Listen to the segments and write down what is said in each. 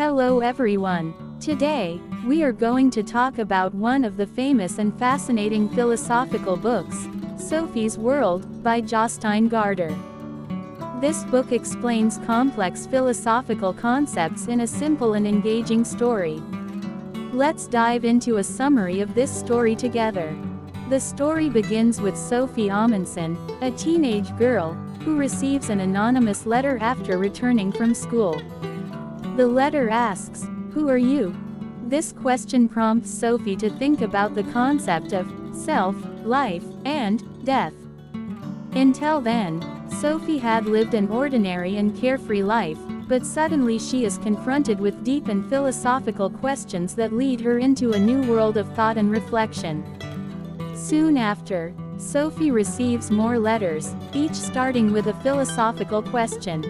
Hello everyone. Today, we are going to talk about one of the famous and fascinating philosophical books, Sophie's World, by Jostein Gaarder. This book explains complex philosophical concepts in a simple and engaging story. Let's dive into a summary of this story together. The story begins with Sophie Amundsen, a teenage girl, who receives an anonymous letter after returning from school. The letter asks, "Who are you?" This question prompts Sophie to think about the concept of self, life, and death. Until then, Sophie had lived an ordinary and carefree life, but suddenly she is confronted with deep and philosophical questions that lead her into a new world of thought and reflection. Soon after, Sophie receives more letters, each starting with a philosophical question.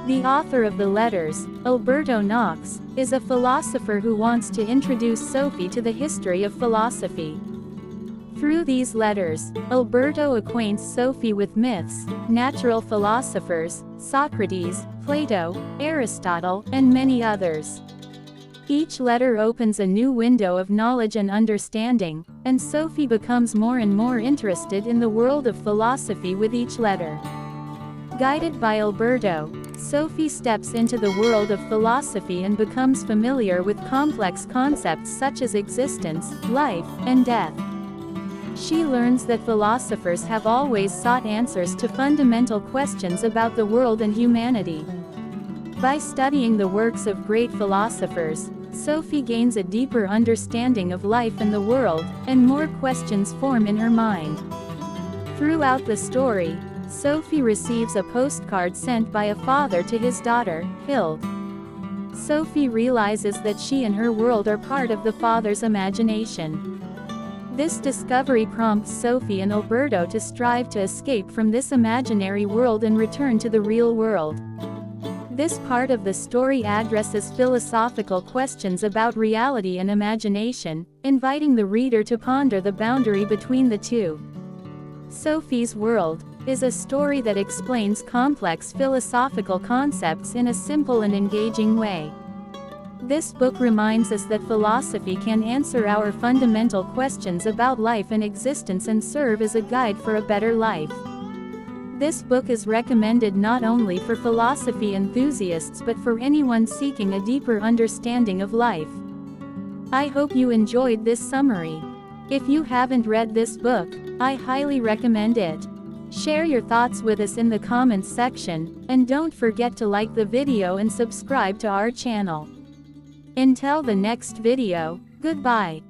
The author of the letters, Alberto Knox, is a philosopher who wants to introduce Sophie to the history of philosophy. Through these letters, Alberto acquaints Sophie with myths, natural philosophers, Socrates, Plato, Aristotle, and many others. Each letter opens a new window of knowledge and understanding, and Sophie becomes more and more interested in the world of philosophy with each letter. Guided by Alberto, Sophie steps into the world of philosophy and becomes familiar with complex concepts such as existence, life, and death. She learns that philosophers have always sought answers to fundamental questions about the world and humanity. By studying the works of great philosophers, Sophie gains a deeper understanding of life and the world, and more questions form in her mind. Throughout the story, Sophie receives a postcard sent by a father to his daughter, Hild. Sophie realizes that she and her world are part of the father's imagination. This discovery prompts Sophie and Alberto to strive to escape from this imaginary world and return to the real world. This part of the story addresses philosophical questions about reality and imagination, inviting the reader to ponder the boundary between the two. Sophie's World is a story that explains complex philosophical concepts in a simple and engaging way. This book reminds us that philosophy can answer our fundamental questions about life and existence and serve as a guide for a better life. This book is recommended not only for philosophy enthusiasts but for anyone seeking a deeper understanding of life. I hope you enjoyed this summary. If you haven't read this book, I highly recommend it. Share your thoughts with us in the comments section, and don't forget to like the video and subscribe to our channel. Until the next video, goodbye.